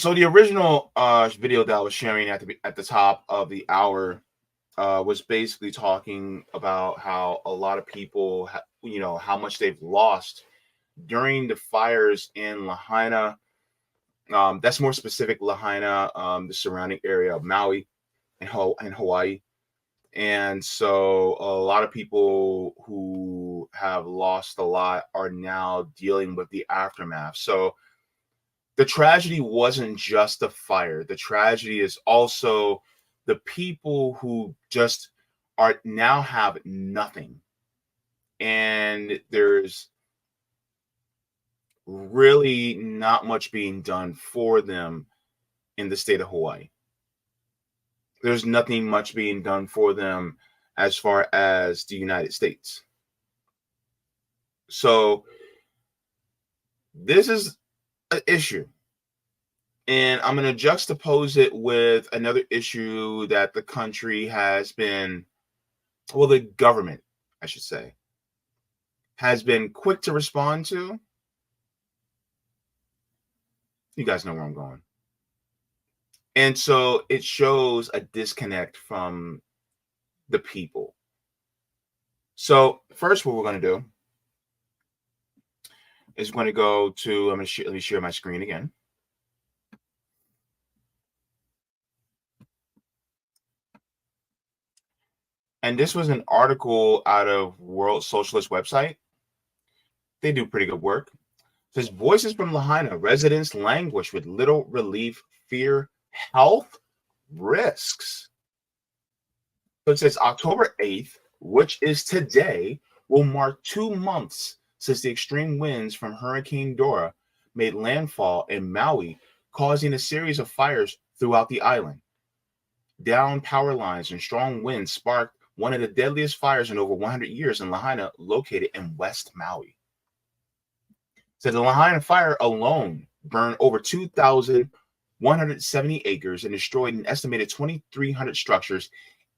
So the original video that I was sharing at the top of the hour was basically talking about how a lot of people, how much they've lost during the fires in Lahaina. That's more specific, Lahaina, the surrounding area of Maui and Hawaii. And so a lot of people who have lost a lot are now dealing with the aftermath. So the tragedy wasn't just the fire. The tragedy is also the people who just are now have nothing. And there's really not much being done for them in the state of Hawaii. There's nothing much being done for them as far as the United States. So this is an issue. And I'm going to juxtapose it with another issue that the country has been, well, the government, I should say, has been quick to respond to. You guys know where I'm going. And so it shows a disconnect from the people. So first, what we're going to do is we're going to go to, let me share my screen again. And this was an article out of World Socialist website. They do pretty good work. It says voices from Lahaina residents languish with little relief, fear health risks. So it says October 8th, which is today, will mark 2 months since the extreme winds from Hurricane Dora made landfall in Maui, causing a series of fires throughout the island. Downed power lines and strong winds sparked one of the deadliest fires in over 100 years in Lahaina, located in West Maui. So the Lahaina fire alone burned over 2,170 acres and destroyed an estimated 2,300 structures,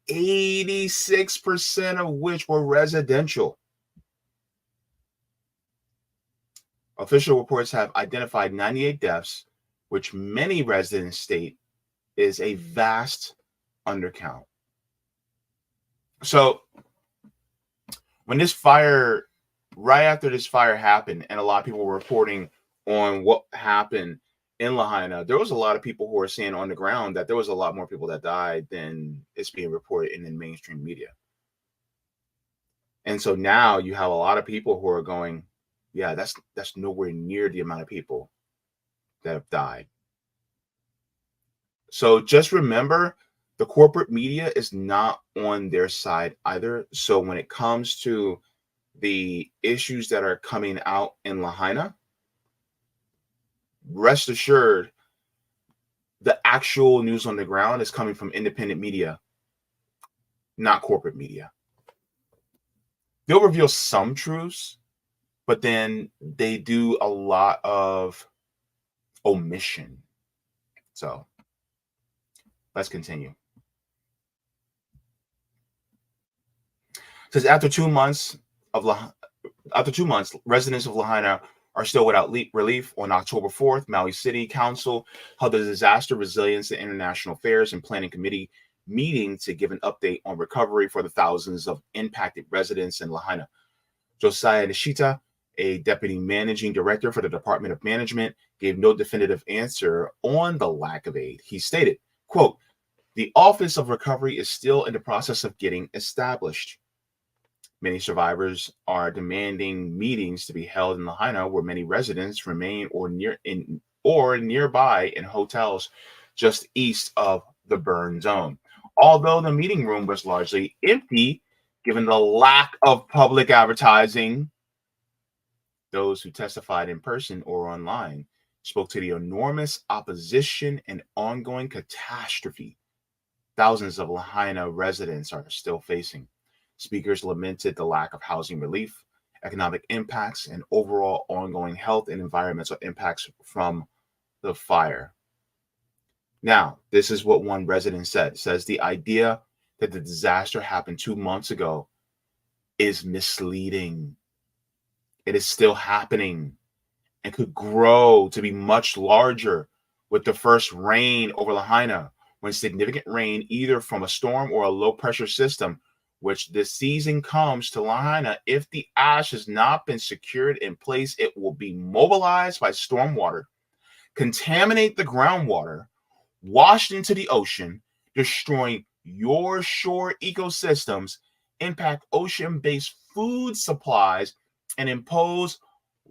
86% of which were residential. Official reports have identified 98 deaths, which many residents state is a vast undercount. So when this fire, right after this fire happened, and a lot of people were reporting on what happened in Lahaina, there was a lot of people who are saying on the ground that there was a lot more people that died than it's being reported in the mainstream media. And so now you have a lot of people who are going, yeah, that's nowhere near the amount of people that have died. So just remember, the corporate media is not on their side either. So when it comes to the issues that are coming out in Lahaina, rest assured, the actual news on the ground is coming from independent media, not corporate media. They'll reveal some truths, but then they do a lot of omission. So let's continue. It says after 2 months, residents of Lahaina are still without relief. On October 4th, Maui City Council held a Disaster Resilience and International Affairs and Planning Committee meeting to give an update on recovery for the thousands of impacted residents in Lahaina. Josiah Nishita, a deputy managing director for the Department of Management, gave no definitive answer on the lack of aid. He stated, quote, "The Office of Recovery is still in the process of getting established. Many survivors are demanding meetings to be held in Lahaina, where many residents remain or nearby in hotels just east of the burn zone. Although the meeting room was largely empty, given the lack of public advertising, those who testified in person or online spoke to the enormous opposition and ongoing catastrophe thousands of Lahaina residents are still facing. Speakers lamented the lack of housing relief, economic impacts, and overall ongoing health and environmental impacts from the fire." Now, this is what one resident said. It says the idea that the disaster happened 2 months ago is misleading. It is still happening and could grow to be much larger with the first rain over Lahaina, when significant rain, either from a storm or a low pressure system, which this season comes to Lahaina, if the ash has not been secured in place, it will be mobilized by stormwater, contaminate the groundwater, washed into the ocean, destroying your shore ecosystems, impact ocean based food supplies, and impose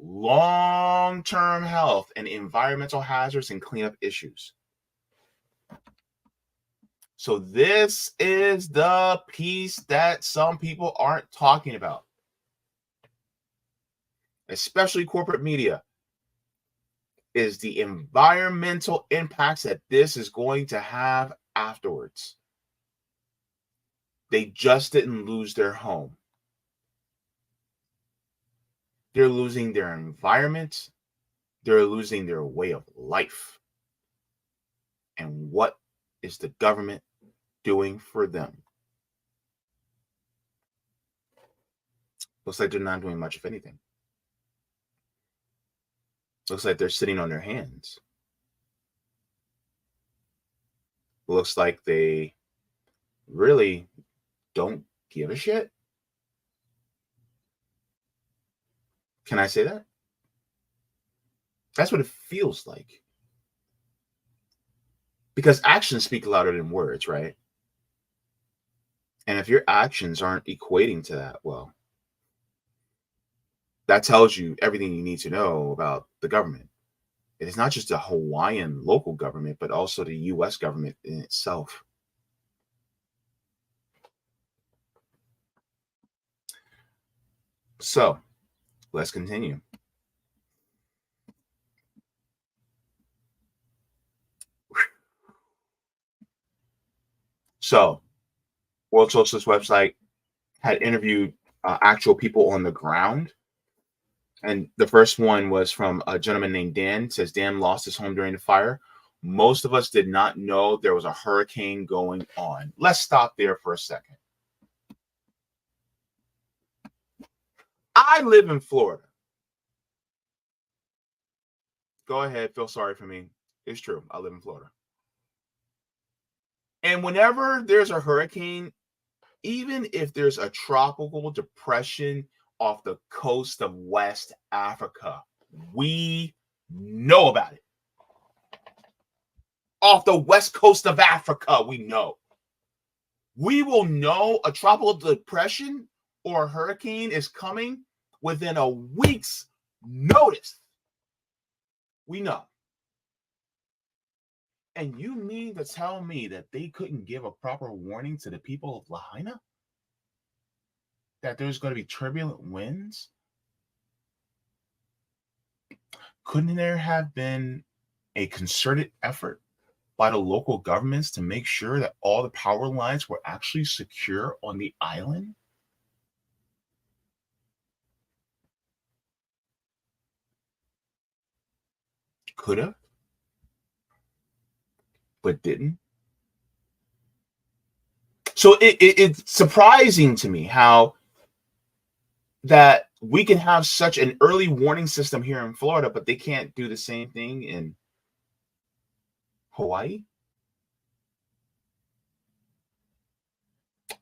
long term health and environmental hazards and cleanup issues. So, this is the piece that some people aren't talking about, especially corporate media, is the environmental impacts that this is going to have afterwards. They just didn't lose their home. They're losing their environment. They're losing their way of life. And what is the government doing for them? Looks like they're not doing much of anything. Looks like they're sitting on their hands. Looks like they really don't give a shit. Can I say that? That's what it feels like. Because actions speak louder than words, right? And if your actions aren't equating to that, well, that tells you everything you need to know about the government. It is not just the Hawaiian local government, but also the US government in itself. So let's continue. So, World Socialist website had interviewed actual people on the ground. And the first one was from a gentleman named Dan. It says Dan lost his home during the fire. Most of us did not know there was a hurricane going on. Let's stop there for a second. I live in Florida. Go ahead, feel sorry for me. It's true. I live in Florida. And whenever there's a hurricane, even if there's a tropical depression off the coast of West Africa, we know about it. Off the west coast of Africa, we know. We will know a tropical depression or a hurricane is coming within a week's notice. We know. And you mean to tell me that they couldn't give a proper warning to the people of Lahaina? That there's going to be turbulent winds? Couldn't there have been a concerted effort by the local governments to make sure that all the power lines were actually secure on the island? Could have, but didn't. So it's surprising to me how that we can have such an early warning system here in Florida, but they can't do the same thing in Hawaii.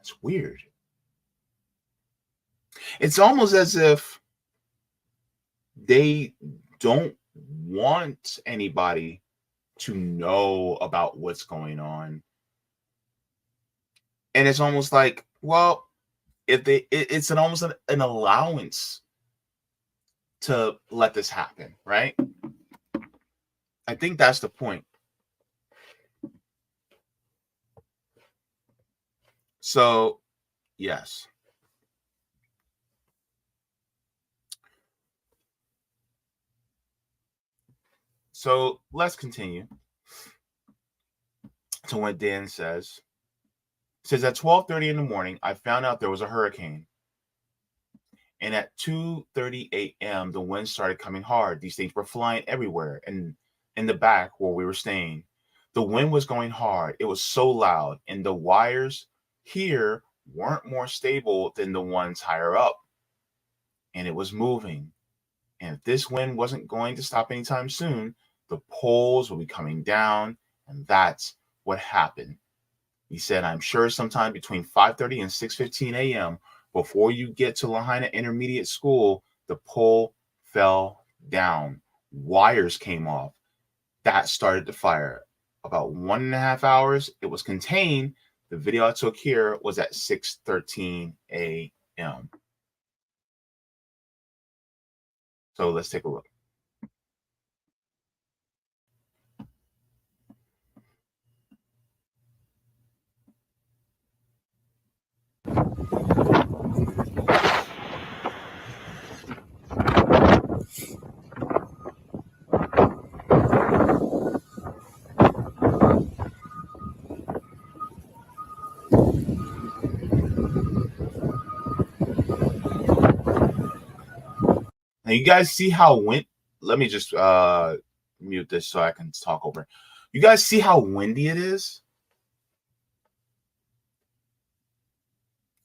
It's weird. It's almost as if they don't want anybody to know about what's going on. And it's almost like, well, if it's almost an allowance to let this happen, right? I think that's the point. So, yes. So let's continue to what Dan says. It says at 12:30 in the morning, I found out there was a hurricane. And at 2:30 a.m., the wind started coming hard. These things were flying everywhere. And in the back where we were staying, the wind was going hard. It was so loud. And the wires here weren't more stable than the ones higher up. And it was moving. And if this wind wasn't going to stop anytime soon, the poles will be coming down, and that's what happened. He said, I'm sure sometime between 5:30 and 6:15 a.m. before you get to Lahaina Intermediate School, the pole fell down. Wires came off. That started the fire. About 1.5 hours, it was contained. The video I took here was at 6:13 a.m. So let's take a look. Now you guys see how let me just mute this so I can talk over. You guys see how windy it is?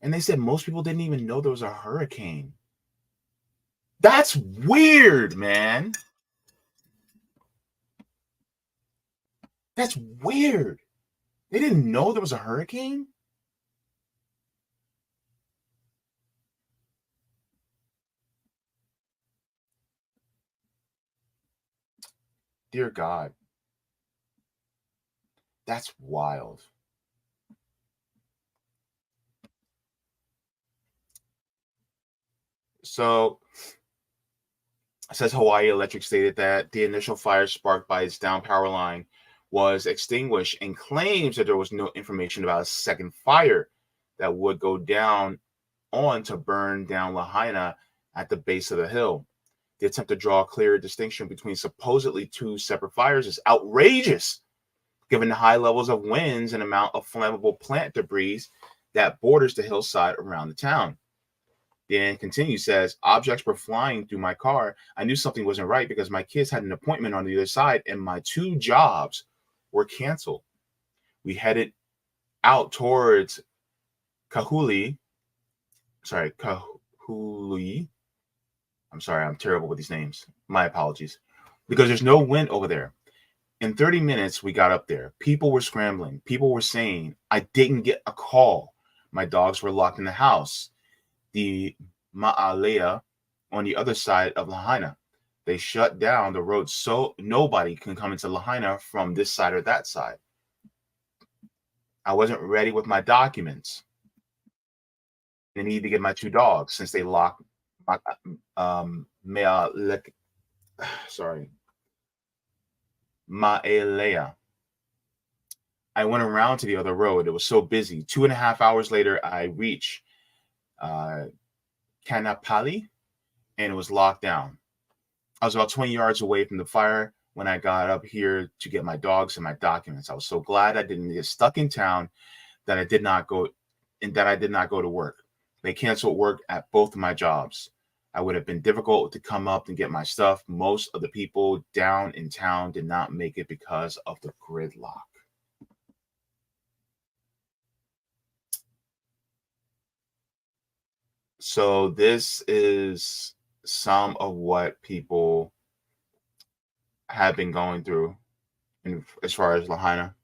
And they said most people didn't even know there was a hurricane. That's weird, man. That's weird. They didn't know there was a hurricane? Dear God. That's wild. So it says Hawaii Electric stated that the initial fire sparked by its down power line was extinguished and claims that there was no information about a second fire that would go down on to burn down Lahaina at the base of the hill. The attempt to draw a clear distinction between supposedly two separate fires is outrageous, given the high levels of winds and amount of flammable plant debris that borders the hillside around the town. Dan continues, says, objects were flying through my car. I knew something wasn't right because my kids had an appointment on the other side and my 2 jobs were canceled. We headed out towards Kahului. I'm sorry, I'm terrible with these names. My apologies. Because there's no wind over there. In 30 minutes, we got up there. People were scrambling. People were saying, I didn't get a call. My dogs were locked in the house. The Ma'alea on the other side of Lahaina. They shut down the road so nobody can come into Lahaina from this side or that side. I wasn't ready with my documents. I need to get my 2 dogs since they locked my Ma'alea. I went around to the other road. It was so busy. 2.5 hours later, I reached Kanapali, and it was locked down. I was about 20 yards away from the fire when I got up here to get my dogs and my documents. I was so glad I didn't get stuck in town that I did not go to work. They canceled work at both of my jobs. I would have been difficult to come up and get my stuff. Most of the people down in town did not make it because of the gridlock. So this is some of what people have been going through as far as Lahaina.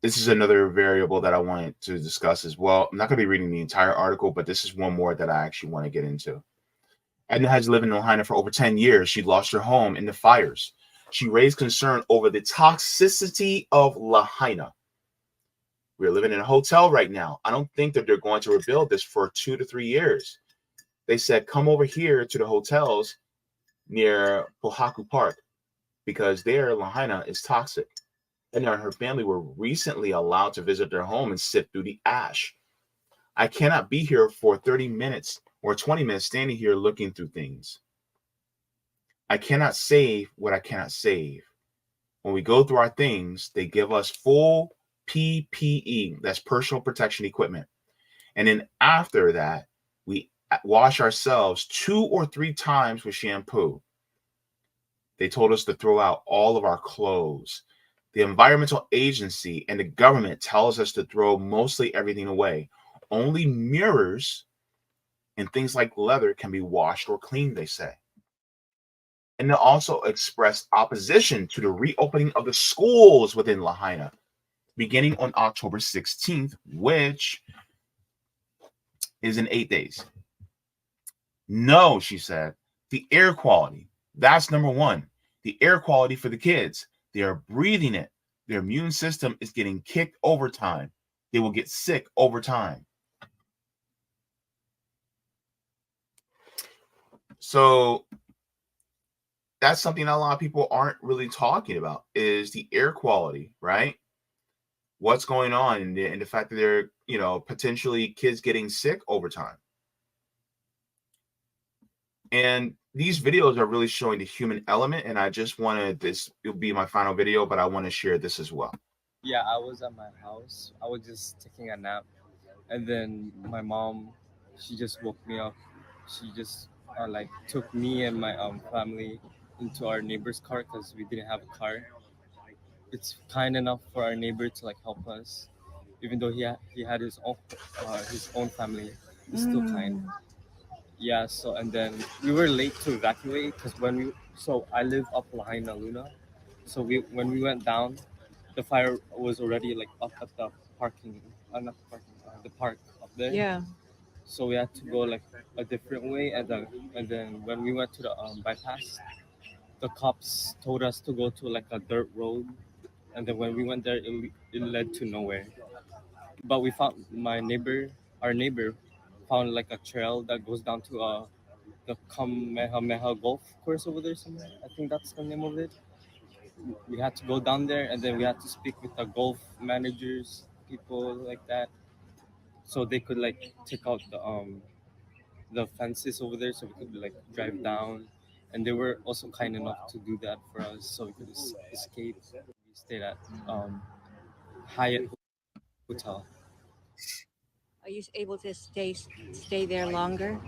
This is another variable that I wanted to discuss as well. I'm not going to be reading the entire article, but this is one more that I actually want to get into. Edna has lived in Lahaina for over 10 years. She lost her home in the fires. She raised concern over the toxicity of Lahaina. We're living in a hotel right now. I don't think that they're going to rebuild this for 2 to 3 years. They said, come over here to the hotels near Pohaku Park because there Lahaina is toxic. And her family were recently allowed to visit their home and sift through the ash. I cannot be here for 30 minutes or 20 minutes standing here looking through things. I cannot save what I cannot save. When we go through our things, they give us full PPE, that's personal protection equipment. And then after that, we wash ourselves 2 or 3 times with shampoo. They told us to throw out all of our clothes. The environmental agency and the government tells us to throw mostly everything away. Only mirrors and things like leather can be washed or cleaned, they say. And they also expressed opposition to the reopening of the schools within Lahaina beginning on October 16th, which is in 8 days. No, she said, the air quality, that's number one. The air quality for the kids, they are breathing it. Their immune system is getting kicked over time. They will get sick over time. So that's something that a lot of people aren't really talking about is the air quality, right? What's going on and the fact that they're, potentially kids getting sick over time. And these videos are really showing the human element. And I just wanted this, it'll be my final video, but I want to share this as well. Yeah, I was at my house. I was just taking a nap, and then my mom, she just woke me up. She just like took me and my family into our neighbor's car because we didn't have a car. It's kind enough for our neighbor to like help us, even though he had his own family. He's still kind. Yeah. So and then we were late to evacuate because I live up Lahaina Luna, so we when we went down, the fire was already like up at the parking, not the parking, the park up there. Yeah. So we had to go like a different way, and then when we went to the bypass, the cops told us to go to like a dirt road, and then when we went there, it led to nowhere. But we found our neighbor, found like a trail that goes down to the Kamehameha Golf Course over there somewhere. I think that's the name of it. We had to go down there, and then we had to speak with the golf managers, people like that, so they could like take out the fences over there, so we could like drive down. And they were also kind enough to do that for us, so we could escape. We stayed at Hyatt Hotel. Are you able to stay there longer?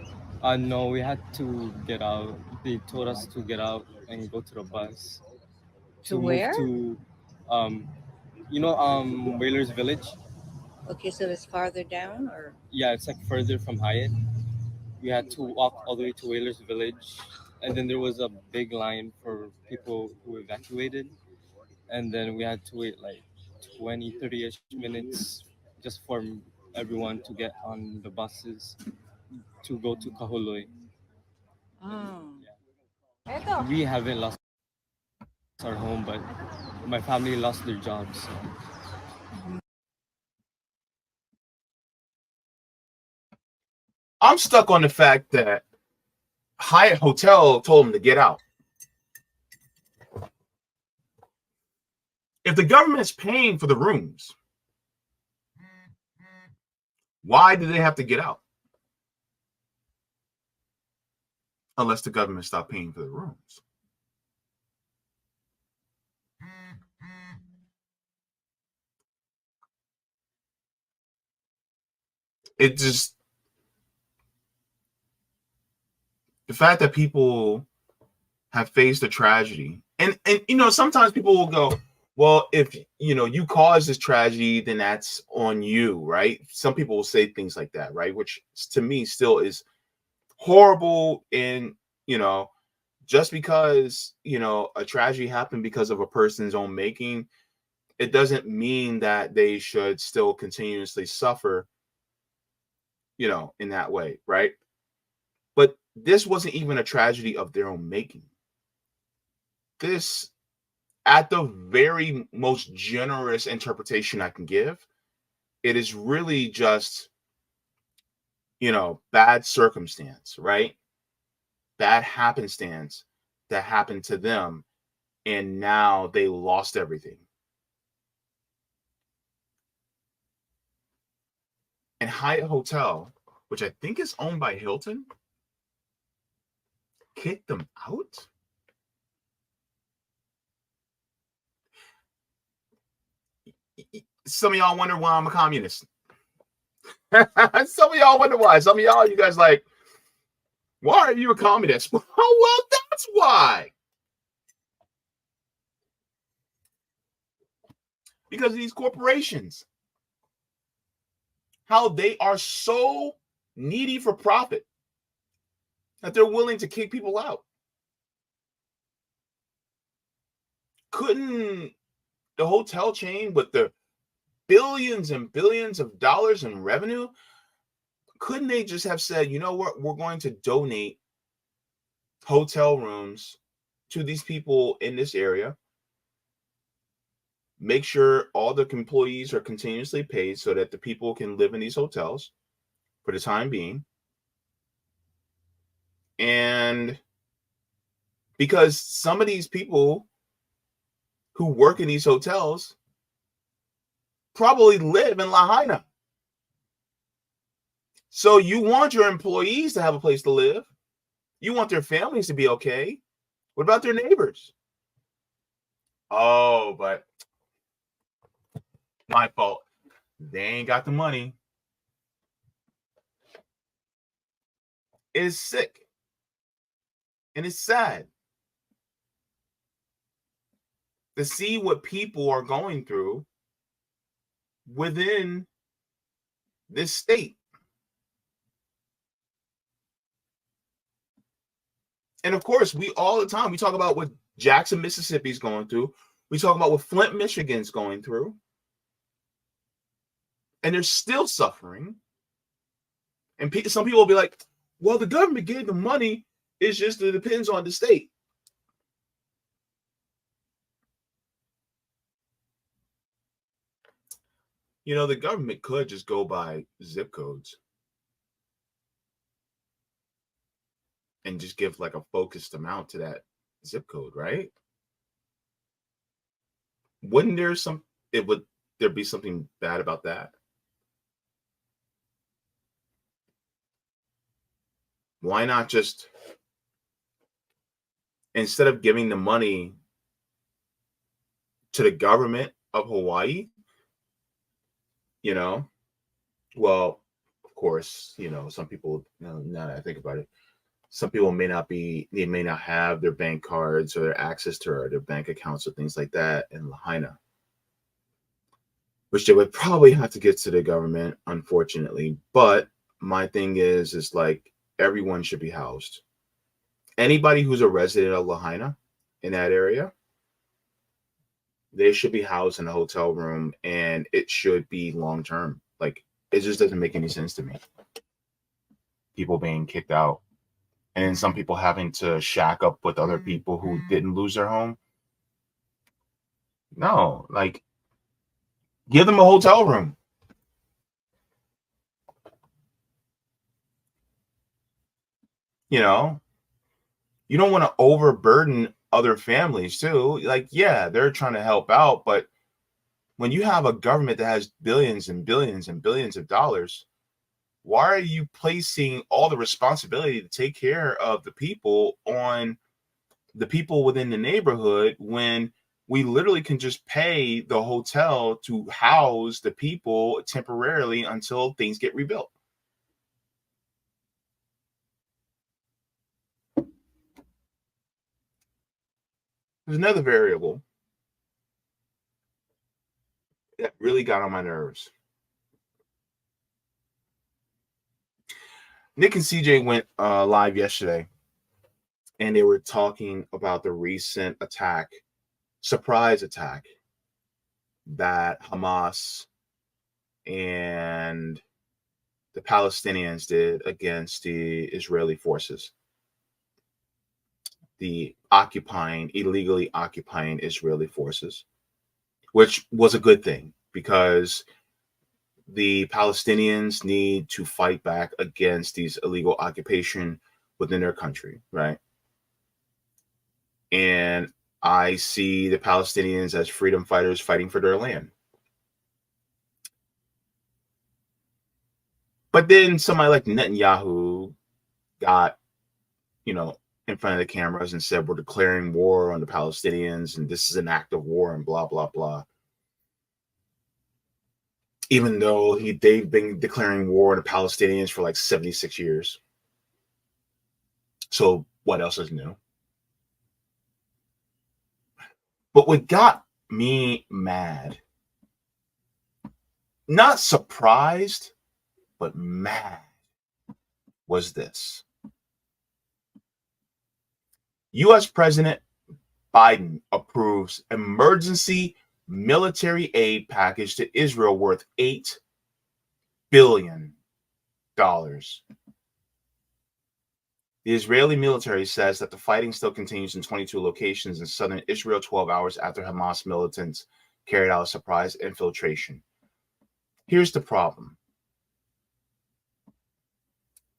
No, we had to get out. They told us to get out and go to the bus To to move where? to, um, Whalers Village. Okay, so it's farther down, or Yeah, it's like further from Hyatt. We had to walk all the way to Whalers Village, and then there was a big line for people who evacuated, and then we had to wait like 20, 30-ish minutes just for everyone to get on the buses to go to Kahului. oh, We haven't lost our home, but my family lost their jobs. So. I'm stuck on the fact that Hyatt Hotel told them to get out. If the government's paying for the rooms, why do they have to get out? Unless the government stop paying for the rooms. It just, the fact that people have faced a tragedy, and sometimes people will go, well, if you caused this tragedy, then that's on you, right? Some people will say things like that, right? Which to me still is horrible. And just because a tragedy happened because of a person's own making, it doesn't mean that they should still continuously suffer in that way, right? But this wasn't even a tragedy of their own making. This, at the very most generous interpretation I can give, it is really just bad circumstance, right? Bad happenstance that happened to them, and now they lost everything. And Hyatt Hotel, which I think is owned by Hilton, kicked them out. Some of y'all wonder why I'm a communist. Some of y'all wonder why. Some of y'all, you guys like, why are you a communist? Well, that's why. Because of these corporations. How they are so needy for profit that they're willing to kick people out. couldn't the hotel chain with the billions and billions of dollars in revenue, couldn't they just have said, you know what, we're going to donate hotel rooms to these people in this area, make sure all the employees are continuously paid so that the people can live in these hotels for the time being. And because some of these people who work in these hotels probably live in Lahaina. So you want your employees to have a place to live. You want their families to be okay. What about their neighbors? Oh, but my fault. They ain't got the money. It's sick. And it's sad to see what people are going through within this state. And of course, we all the time, we talk about what Jackson, Mississippi is going through. We talk about what Flint, Michigan's going through. And they're still suffering. And some people will be like, well, the government gave them money. It's just it depends on the state. You know, the government could just go by zip codes and just give like a focused amount to that zip code, right? Wouldn't there be something bad about that? Why not just, instead of giving the money to the government of Hawaii, you know, well, of course, you know, some people, now that I think about it, some people may not have their bank cards or their access to their bank accounts or things like that in Lahaina, which they would probably have to get to the government, unfortunately. But my thing is like, everyone should be housed. Anybody who's a resident of Lahaina in that area, they should be housed in a hotel room, and it should be long term. Like, it just doesn't make any sense to me. People being kicked out, and then some people having to shack up with other people who didn't lose their home. No, like, give them a hotel room. You know, you don't want to overburden other families too. Like, yeah, they're trying to help out, but when you have a government that has billions and billions and billions of dollars, why are you placing all the responsibility to take care of the people on the people within the neighborhood when we literally can just pay the hotel to house the people temporarily until things get rebuilt? There's another variable that really got on my nerves. Nick and CJ went live yesterday, and they were talking about the recent surprise attack that Hamas and the Palestinians did against the Israeli forces, the illegally occupying Israeli forces, which was a good thing because the Palestinians need to fight back against these illegal occupation within their country, right? And I see the Palestinians as freedom fighters fighting for their land. But then somebody like Netanyahu got, in front of the cameras and said, we're declaring war on the Palestinians and this is an act of war and blah, blah, blah. Even though they've been declaring war on the Palestinians for like 76 years. So what else is new? But what got me mad, not surprised, but mad, was this. U.S. President Biden approves emergency military aid package to Israel worth $8 billion. The Israeli military says that the fighting still continues in 22 locations in southern Israel 12 hours after Hamas militants carried out a surprise infiltration. Here's the problem.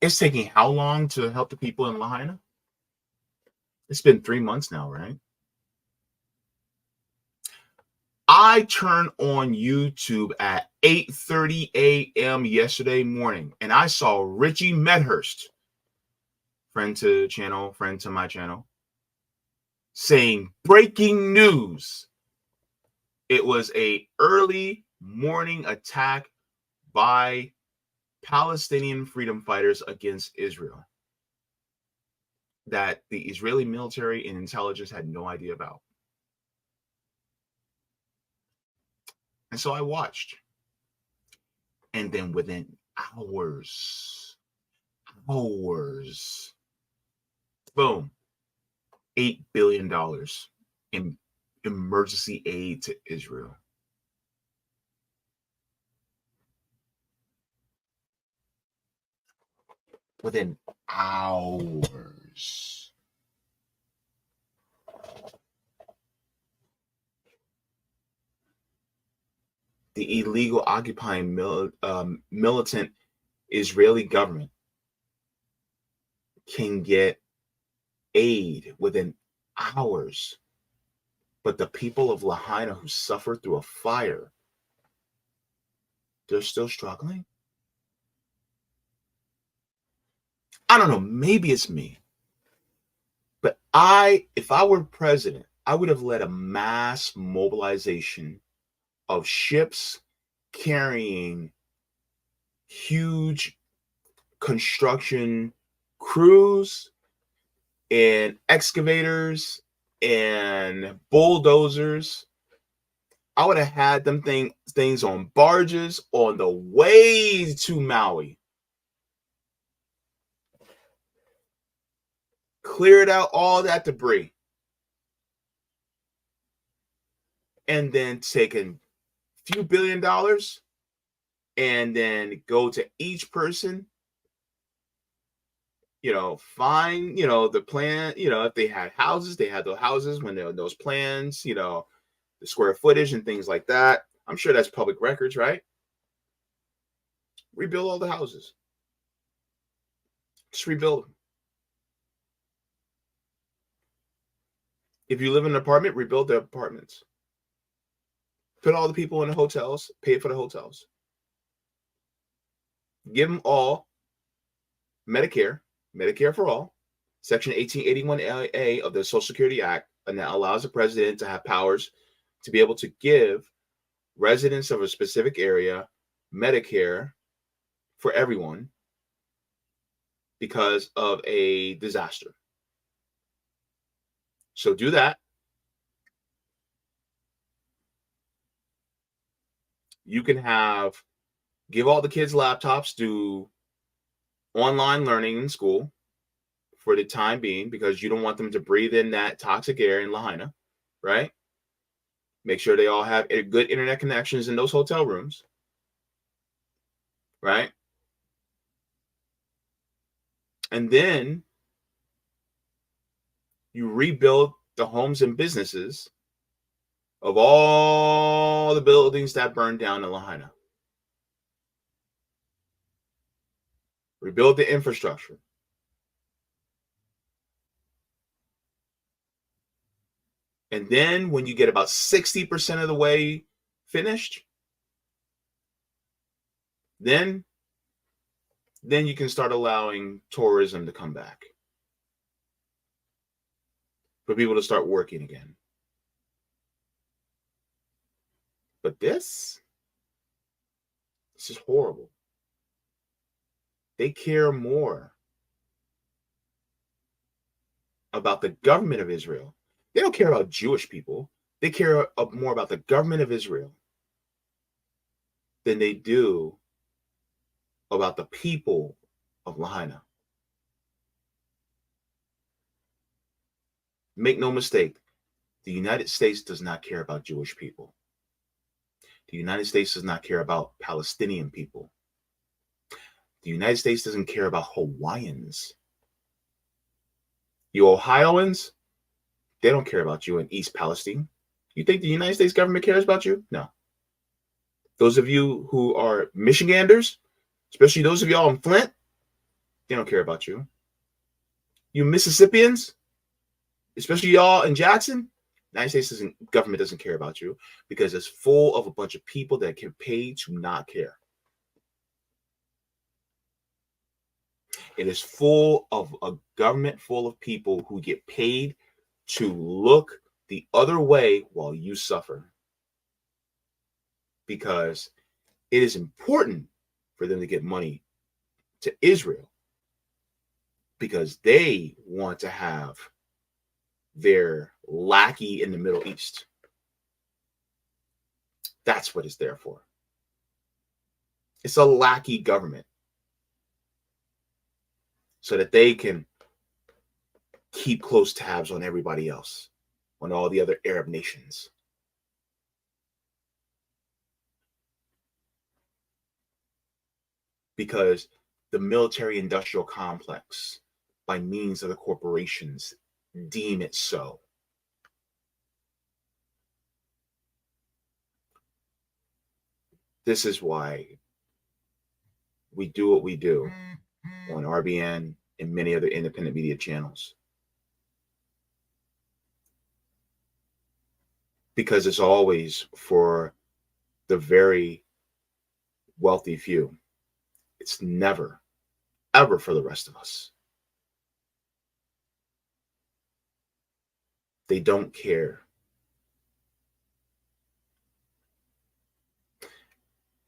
It's taking how long to help the people in Lahaina? It's been 3 months now, right? I turned on YouTube at 8:30 a.m. yesterday morning, and I saw Richie Medhurst, friend to the channel, friend to my channel, saying breaking news. It was a early morning attack by Palestinian freedom fighters against Israel that the Israeli military and intelligence had no idea about. And so I watched. And then within hours, boom, $8 billion in emergency aid to Israel. Within hours. The illegal occupying militant Israeli government can get aid within hours. But the people of Lahaina who suffered through a fire, they're still struggling? I don't know, maybe it's me. But if I were president, I would have led a mass mobilization of ships carrying huge construction crews and excavators and bulldozers. I would have had them things on barges on the way to Maui. Cleared out all that debris. And then taken a few $1 billion and then go to each person, find, the plan, if they had houses, they had those houses when they were those plans, the square footage and things like that. I'm sure that's public records, right? Rebuild all the houses. Just rebuild them. If you live in an apartment, rebuild the apartments. Put all the people in the hotels, pay for the hotels. Give them all Medicare for all, Section 1881A of the Social Security Act, and that allows the president to have powers to be able to give residents of a specific area Medicare for everyone because of a disaster. So do that. You can give all the kids laptops, do online learning in school for the time being, because you don't want them to breathe in that toxic air in Lahaina, right? Make sure they all have good internet connections in those hotel rooms, right? And then you rebuild the homes and businesses of all the buildings that burned down in Lahaina. Rebuild the infrastructure. And then when you get about 60% of the way finished, then you can start allowing tourism to come back. For people to start working again. But this is horrible. They care more about the government of Israel. They don't care about Jewish people. They care more about the government of Israel than they do about the people of Lahaina. Make no mistake, The United States does not care about Jewish people. The United States does not care about Palestinian people. The United States doesn't care about Hawaiians. You Ohioans, they don't care about you in East Palestine. You think the United States government cares about you? No. Those of you who are Michiganders, especially those of y'all in Flint, they don't care about you. You Mississippians, especially y'all in Jackson, the United States government doesn't care about you because it's full of a bunch of people that can pay to not care. It is full of a government full of people who get paid to look the other way while you suffer. Because it is important for them to get money to Israel because they want to have their lackey in the Middle East. That's what it's there for. It's a lackey government so that they can keep close tabs on everybody else, on all the other Arab nations. Because the military-industrial complex, by means of the corporations, deem it so. This is why we do what we do on RBN and many other independent media channels. Because it's always for the very wealthy few. It's never, ever for the rest of us. They don't care.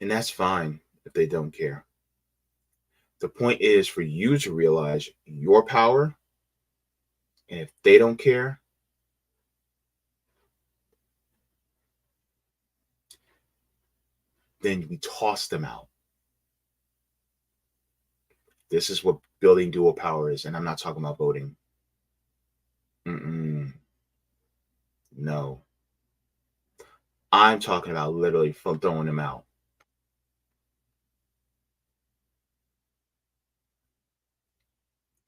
And that's fine if they don't care. The point is for you to realize your power. And if they don't care, then we toss them out. This is what building dual power is. And I'm not talking about voting. No. I'm talking about literally throwing them out.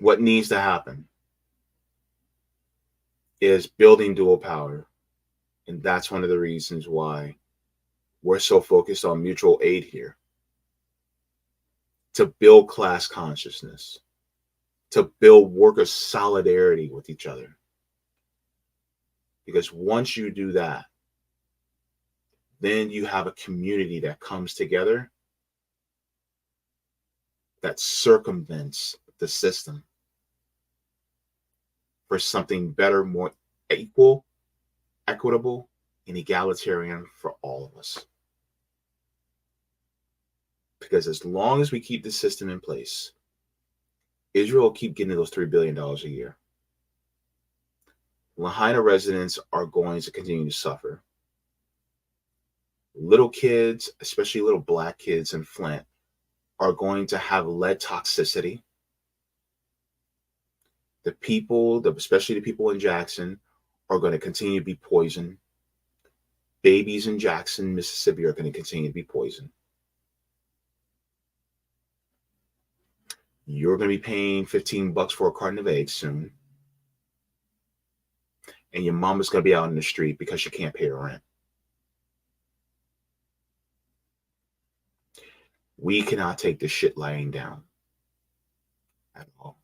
What needs to happen is building dual power. And that's one of the reasons why we're so focused on mutual aid here. To build class consciousness, to build worker solidarity with each other. Because once you do that, then you have a community that comes together that circumvents the system for something better, more equal, equitable, and egalitarian for all of us. Because as long as we keep the system in place, Israel will keep getting those $3 billion a year. Lahaina residents are going to continue to suffer. Little kids, especially little Black kids in Flint, are going to have lead toxicity. The people, especially the people in Jackson, are going to continue to be poisoned. Babies in Jackson, Mississippi are going to continue to be poisoned. You're going to be paying $15 for a carton of eggs soon. And your mama's going to be out in the street because she can't pay her rent. We cannot take this shit lying down at all.